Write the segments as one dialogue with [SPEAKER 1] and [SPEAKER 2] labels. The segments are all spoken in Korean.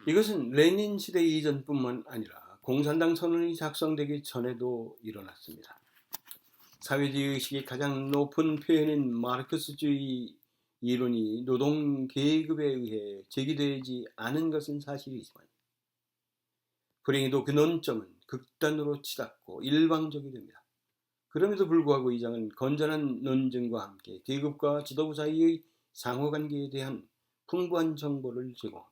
[SPEAKER 1] 이것은 레닌 시대 이전뿐만 아니라 공산당 선언이 작성되기 전에도 일어났습니다. 사회주의 의식의 가장 높은 표현인 마르크스주의 이론이 노동 계급에 의해 제기되지 않은 것은 사실이지만 불행히도 그 논점은 극단으로 치닫고 일방적이 됩니다. 그럼에도 불구하고 이 장은 건전한 논증과 함께 계급과 지도부 사이의 상호관계에 대한 풍부한 정보를 제공합니다.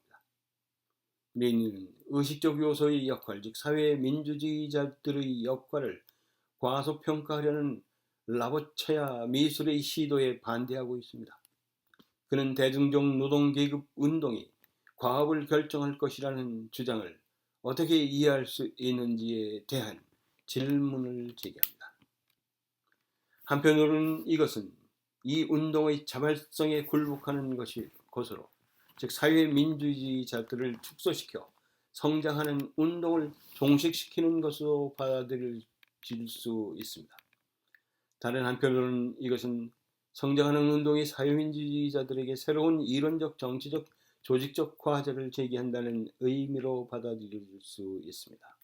[SPEAKER 1] 레닌은 의식적 요소의 역할, 즉 사회민주주의자들의 역할을 과소평가하려는 라보차야 미술의 시도에 반대하고 있습니다. 그는 대중적 노동계급 운동이 과업을 결정할 것이라는 주장을 어떻게 이해할 수 있는지에 대한 질문을 제기합니다. 한편으로는 이것은 이 운동의 자발성에 굴복하는 것으로, 즉 사회민주주의자들을 축소시켜 성장하는 운동을 종식시키는 것으로 받아들일 수 있습니다. 다른 한편으로는 이것은 성장하는 운동이 사회민주주의자들에게 새로운 이론적, 정치적, 조직적 과제를 제기한다는 의미로 받아들일 수 있습니다.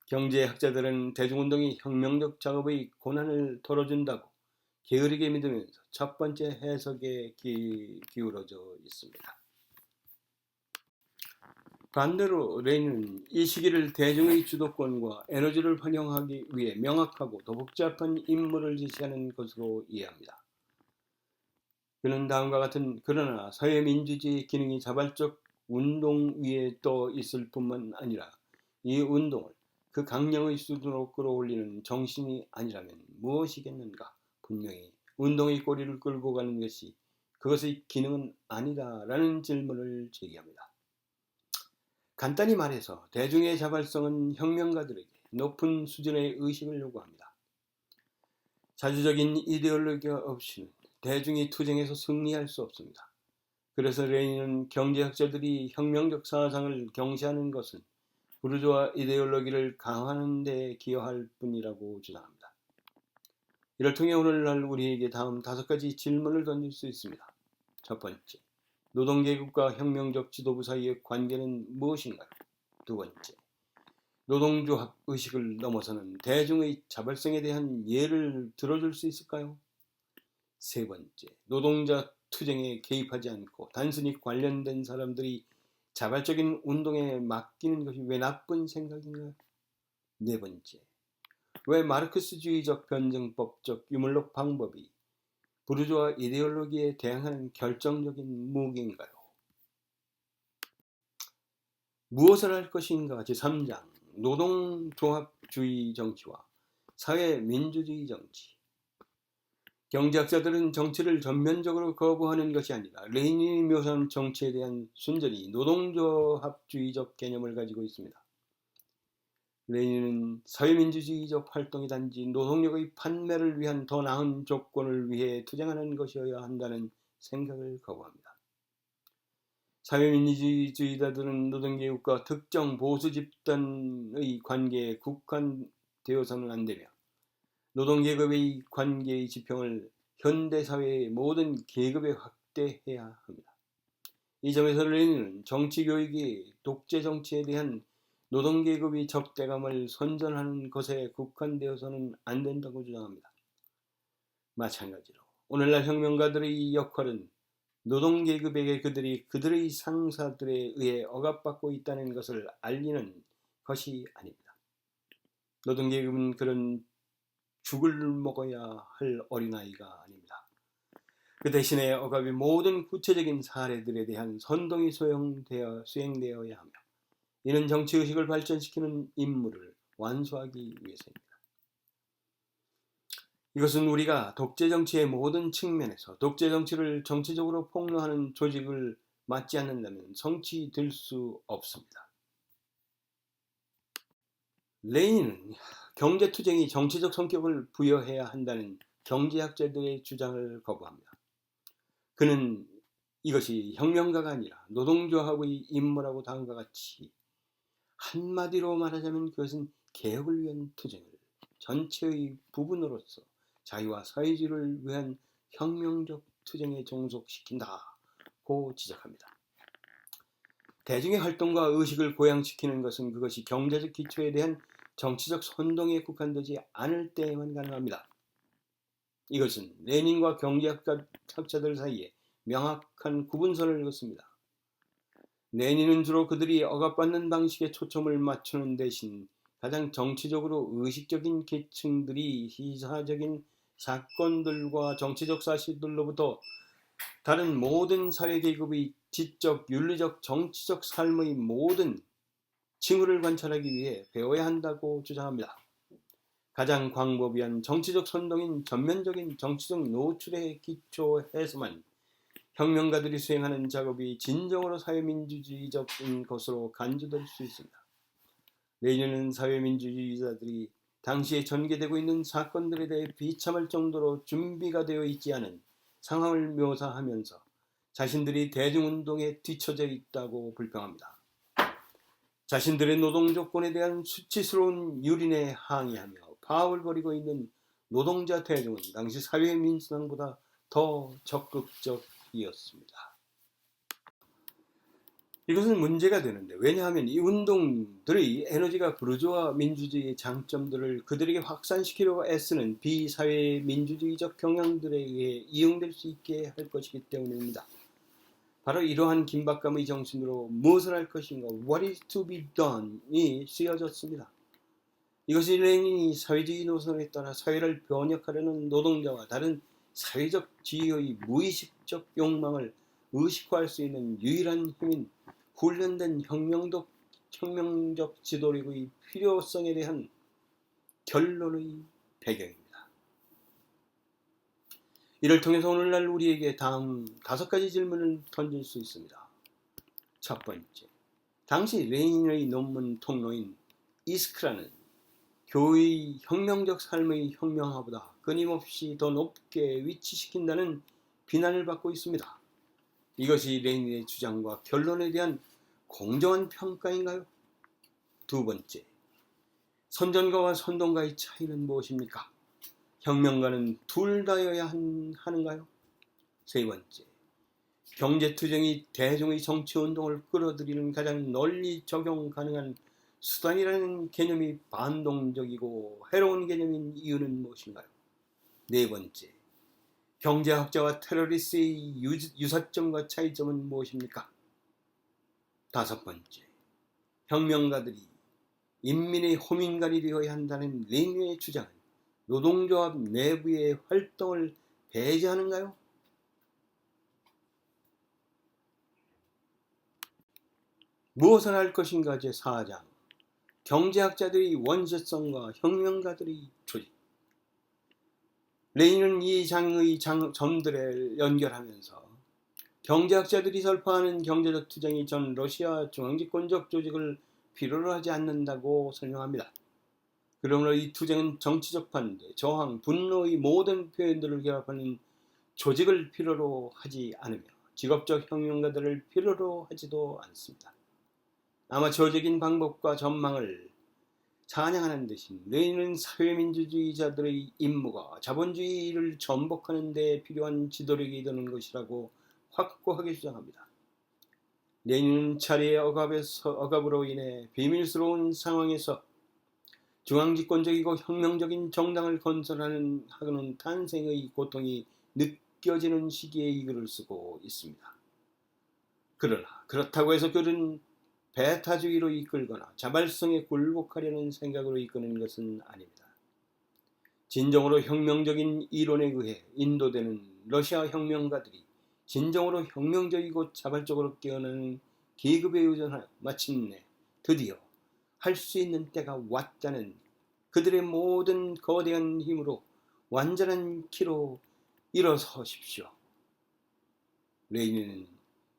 [SPEAKER 1] 경제학자들은 대중운동이 혁명적 작업의 고난을 덜어준다고 게으르게 믿으면서 첫 번째 해석에 기울어져 있습니다. 반대로 레닌은 이 시기를 대중의 주도권과 에너지를 활용하기 위해 명확하고 더 복잡한 임무를 제시하는 것으로 이해합니다. 그는 다음과 같은 그러나 사회민주주의 기능이 자발적 운동 위에 떠 있을 뿐만 아니라 이 운동을 그 강령의 수준으로 끌어올리는 정신이 아니라면 무엇이겠는가? 분명히 운동의 꼬리를 끌고 가는 것이 그것의 기능은 아니다라는 질문을 제기합니다. 간단히 말해서 대중의 자발성은 혁명가들에게 높은 수준의 의식을 요구합니다. 자주적인 이데올로기 없이는 대중이 투쟁에서 승리할 수 없습니다. 그래서 레닌은 경제학자들이 혁명적 사상을 경시하는 것은 부르주아 이데올로기를 강화하는 데 기여할 뿐이라고 주장합니다. 이를 통해 오늘날 우리에게 다음 5가지 질문을 던질 수 있습니다. 첫 번째, 노동계급과 혁명적 지도부 사이의 관계는 무엇인가요? 두 번째, 노동조합 의식을 넘어서는 대중의 자발성에 대한 예를 들어줄 수 있을까요? 세 번째, 노동자 투쟁에 개입하지 않고 단순히 관련된 사람들이 자발적인 운동에 맡기는 것이 왜 나쁜 생각인가요? 네 번째, 왜 마르크스주의적 변증법적 유물록 방법이 부르주아 이데올로기에 대항하는 결정적인 무기인가요? 무엇을 할 것인가? 제3장 노동조합주의 정치와 사회민주주의 정치. 경제학자들은 정치를 전면적으로 거부하는 것이 아니라 레닌이 묘사한 정치에 대한 순전히 노동조합주의적 개념을 가지고 있습니다. 레닌은 사회민주주의적 활동이 단지 노동력의 판매를 위한 더 나은 조건을 위해 투쟁하는 것이어야 한다는 생각을 거부합니다. 사회민주주의자들은 노동계급과 특정 보수 집단의 관계에 국한되어서는 안 되며 노동계급의 관계의 지평을 현대사회의 모든 계급에 확대해야 합니다. 이 점에서 레닌은 정치교육이 독재정치에 대한 노동계급의 적대감을 선전하는 것에 국한되어서는 안 된다고 주장합니다. 마찬가지로 오늘날 혁명가들의 역할은 노동계급에게 그들의 상사들에 의해 억압받고 있다는 것을 알리는 것이 아닙니다. 노동계급은 그런 죽을 먹어야 할 어린아이가 아닙니다. 그 대신에 억압의 모든 구체적인 사례들에 대한 선동이 수행되어야 하며 이는 정치의식을 발전시키는 임무를 완수하기 위해서입니다. 이것은 우리가 독재정치의 모든 측면에서 독재정치를 정치적으로 폭로하는 조직을 맡지 않는다면 성취될 수 없습니다. 레닌은 경제투쟁이 정치적 성격을 부여해야 한다는 경제학자들의 주장을 거부합니다. 그는 이것이 혁명가가 아니라 노동조합의 임무라고 다음과 같이 한마디로 말하자면 그것은 개혁을 위한 투쟁을 전체의 부분으로서 자유와 사회주의를 위한 혁명적 투쟁에 종속시킨다고 지적합니다. 대중의 활동과 의식을 고양시키는 것은 그것이 경제적 기초에 대한 정치적 선동에 국한되지 않을 때에만 가능합니다. 이것은 레닌과 경제학자들 사이에 명확한 구분선을 그었습니다. 레닌은 주로 그들이 억압받는 방식에 초점을 맞추는 대신 가장 정치적으로 의식적인 계층들이 시사적인 사건들과 정치적 사실들로부터 다른 모든 사회계급의 지적, 윤리적, 정치적 삶의 모든 징후를 관찰하기 위해 배워야 한다고 주장합니다. 가장 광범위한 정치적 선동인 전면적인 정치적 노출에 기초해서만 혁명가들이 수행하는 작업이 진정으로 사회민주주의적인 것으로 간주될 수 있습니다. 레닌은 사회민주주의자들이 당시에 전개되고 있는 사건들에 대해 비참할 정도로 준비가 되어 있지 않은 상황을 묘사하면서 자신들이 대중운동에 뒤처져 있다고 불평합니다. 자신들의 노동조건에 대한 수치스러운 유린에 항의하며 파업을 벌이고 있는 노동자 대중은 당시 사회민주당보다 더 적극적이었습니다. 이것은 문제가 되는데, 왜냐하면 이 운동들의 에너지가 부르주아 민주주의의 장점들을 그들에게 확산시키려고 애쓰는 비사회민주주의적 경향들에 의해 이용될 수 있게 할 것이기 때문입니다. 바로 이러한 긴박감의 정신으로 무엇을 할 것인가, what is to be done이 쓰여졌습니다. 이것이 레닌이 사회주의 노선에 따라 사회를 변혁하려는 노동자와 다른 사회적 지위의 무의식적 욕망을 의식화할 수 있는 유일한 힘인 훈련된 혁명적 지도력의 필요성에 대한 결론의 배경입니다. 이를 통해서 오늘날 우리에게 다음 5가지 질문을 던질 수 있습니다. 첫 번째, 당시 레닌의 논문 통로인 이스크라는 교의 혁명적 삶의 혁명화보다 끊임없이 더 높게 위치시킨다는 비난을 받고 있습니다. 이것이 레닌의 주장과 결론에 대한 공정한 평가인가요? 두 번째, 선전가와 선동가의 차이는 무엇입니까? 혁명가는 둘 다여야 하는가요? 세 번째, 경제투쟁이 대중의 정치운동을 끌어들이는 가장 널리 적용 가능한 수단이라는 개념이 반동적이고 해로운 개념인 이유는 무엇인가요? 네 번째, 경제학자와 테러리스트의 유사점과 차이점은 무엇입니까? 다섯 번째, 혁명가들이 인민의 호민관이 되어야 한다는 레닌의 주장은 노동조합 내부의 활동을 배제하는가요? 무엇을 할 것인가 제4장, 경제학자들의 원시성과 혁명가들의 조직. 레닌은 이 장의 점들을 연결하면서 경제학자들이 설파하는 경제적 투쟁이 전 러시아 중앙집권적 조직을 필요로 하지 않는다고 설명합니다. 그러므로 이 투쟁은 정치적 반대, 저항, 분노의 모든 표현들을 결합하는 조직을 필요로 하지 않으며 직업적 혁명가들을 필요로 하지도 않습니다. 아마추어적인 방법과 전망을 찬양하는 대신 레닌은 사회민주주의자들의 임무가 자본주의를 전복하는 데 필요한 지도력이 되는 것이라고 확고하게 주장합니다. 레닌은 차례의 억압으로 인해 비밀스러운 상황에서 중앙집권적이고 혁명적인 정당을 건설하는 탄생의 고통이 느껴지는 시기에 이 글을 쓰고 있습니다. 그러나 그렇다고 해서 그는 배타주의로 이끌거나 자발성에 굴복하려는 생각으로 이끄는 것은 아닙니다. 진정으로 혁명적인 이론에 의해 인도되는 러시아 혁명가들이 진정으로 혁명적이고 자발적으로 깨어나는 계급에 의존하여 마침내 드디어 할 수 있는 때가 왔다는 그들의 모든 거대한 힘으로 완전한 키로 일어서십시오. 레닌은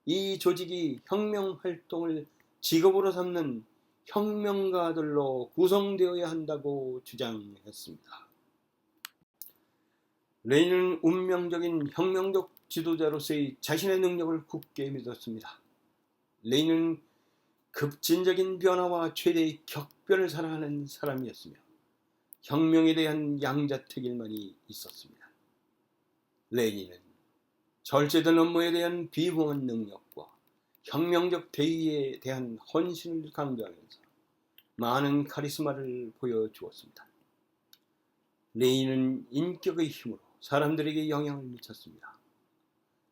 [SPEAKER 1] 이 조직이 혁명활동을 직업으로 삼는 혁명가들로 구성되어야 한다고 주장했습니다. 레닌은 운명적인 혁명적 지도자로서의 자신의 능력을 굳게 믿었습니다. 레닌은 급진적인 변화와 최대의 격변을 사랑하는 사람이었으며 혁명에 대한 양자택일만이 있었습니다. 레닌은 절제된 업무에 대한 비범한 능력과 혁명적 대의에 대한 헌신을 강조하면서 많은 카리스마를 보여주었습니다. 레닌은 인격의 힘으로 사람들에게 영향을 미쳤습니다.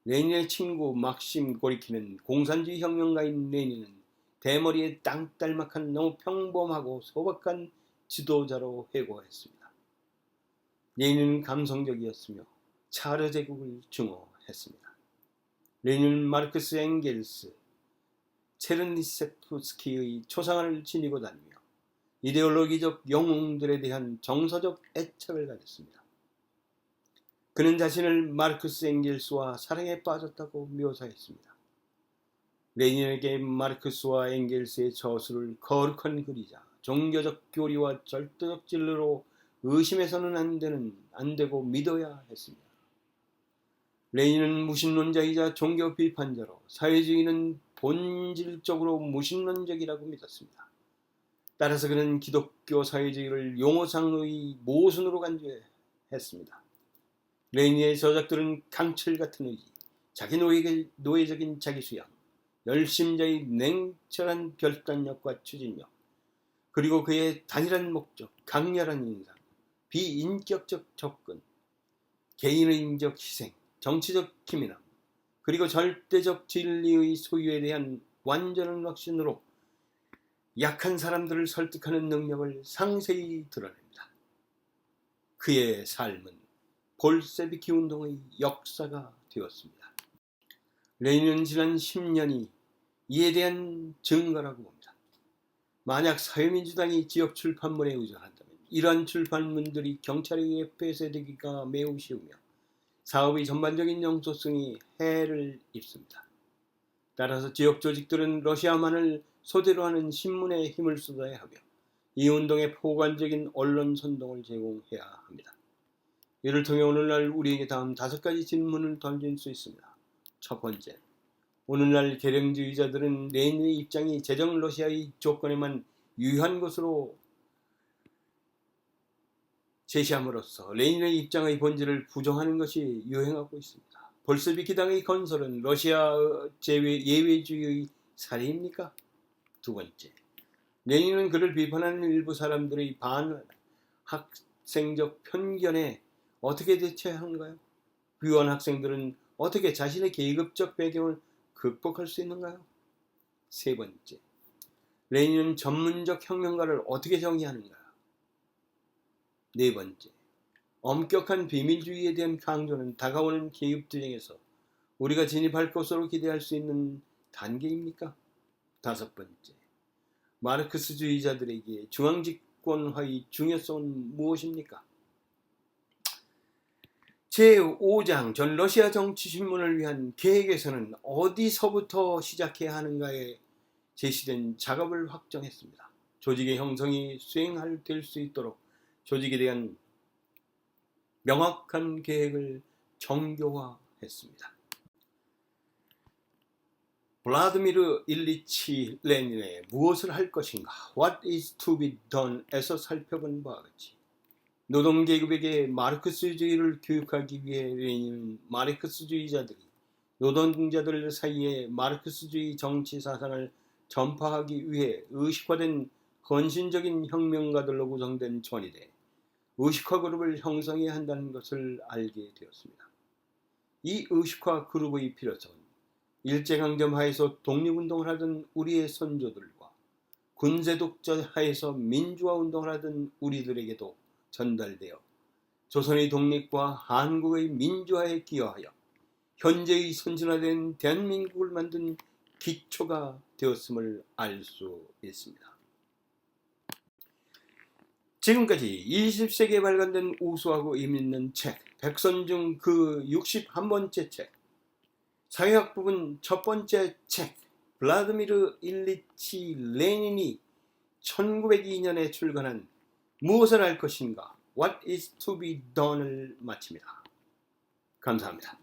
[SPEAKER 1] 레닌의 친구 막심 고리키는 공산주의 혁명가인 레닌은 대머리에 땅딸막한 너무 평범하고 소박한 지도자로 회고했습니다. 레닌은 감성적이었으며 차르 제국을 증오했습니다. 레닌은 마르크스 엥겔스, 체르니세프스키의 초상화를 지니고 다니며 이데올로기적 영웅들에 대한 정서적 애착을 가졌습니다. 그는 자신을 마르크스 엥겔스와 사랑에 빠졌다고 묘사했습니다. 레닌에게 마르크스와 엥겔스의 저술을 거룩한 글이자 종교적 교리와 절대적 진리로 의심해서는 안 되고 믿어야 했습니다. 레닌은 무신론자이자 종교 비판자로 사회주의는 본질적으로 무신론적이라고 믿었습니다. 따라서 그는 기독교 사회주의를 용어상의 모순으로 간주했습니다. 레닌의 저작들은 강철 같은 의지, 자기 노예적인 자기수양, 열심자의 냉철한 결단력과 추진력, 그리고 그의 단일한 목적, 강렬한 인상, 비인격적 접근, 개인의적 희생, 정치적 기민함, 그리고 절대적 진리의 소유에 대한 완전한 확신으로 약한 사람들을 설득하는 능력을 상세히 드러냅니다. 그의 삶은 볼셰비키 운동의 역사가 되었습니다. 레닌은 지난 10년이 이에 대한 증거라고 봅니다. 만약 사회민주당이 지역 출판물에 의존한다면 이러한 출판물들이 경찰에 의해 폐쇄되기가 매우 쉬우며 사업의 전반적인 영속성이 해를 입습니다. 따라서 지역 조직들은 러시아만을 소재로 하는 신문에 힘을 쏟아야 하며 이 운동에 포괄적인 언론 선동을 제공해야 합니다. 이를 통해 오늘날 우리에게 다음 5가지 질문을 던질 수 있습니다. 첫 번째, 오늘날 계령주의자들은 레닌의 입장이 제정 러시아의 조건에만 유효한 것으로 제시함으로써 레닌의 입장의 본질을 부정하는 것이 유행하고 있습니다. 볼셰비키당의 건설은 러시아 예외주의의 사례입니까? 두 번째, 레닌은 그를 비판하는 일부 사람들의 반학생적 편견에 어떻게 대처하는가요? 비원 학생들은 어떻게 자신의 계급적 배경을 극복할 수 있는가요? 세 번째, 레닌은 전문적 혁명가를 어떻게 정의하는가요? 네 번째, 엄격한 비밀주의에 대한 강조는 다가오는 계급투쟁에서 우리가 진입할 것으로 기대할 수 있는 단계입니까? 다섯 번째, 마르크스주의자들에게 중앙집권화의 중요성은 무엇입니까? 제5장 전 러시아 정치신문을 위한 계획에서는 어디서부터 시작해야 하는가에 제시된 작업을 확정했습니다. 조직의 형성이 수행될 수 있도록 조직에 대한 명확한 계획을 정교화했습니다. 블라드미르 일리치 레닌의 무엇을 할 것인가, What is to be done 에서 살펴본 바와 같이 노동계급에게 마르크스주의를 교육하기 위해 레닌은 마르크스주의자들이 노동자들 사이에 마르크스주의 정치 사상을 전파하기 위해 의식화된 헌신적인 혁명가들로 구성된 전위대 의식화 그룹을 형성해야 한다는 것을 알게 되었습니다. 이 의식화 그룹의 필요성은 일제강점 하에서 독립운동을 하던 우리의 선조들과 군세독재 하에서 민주화운동을 하던 우리들에게도 전달되어 조선의 독립과 한국의 민주화에 기여하여 현재의 선진화된 대한민국을 만든 기초가 되었음을 알 수 있습니다. 지금까지 20세기에 발간된 우수하고 의미있는 책 백선중 그 61번째 책, 사회학 부분 첫 번째 책 블라드미르 일리치 레닌이 1902년에 출간한 무엇을 할 것인가, What is to be done을 마칩니다. 감사합니다.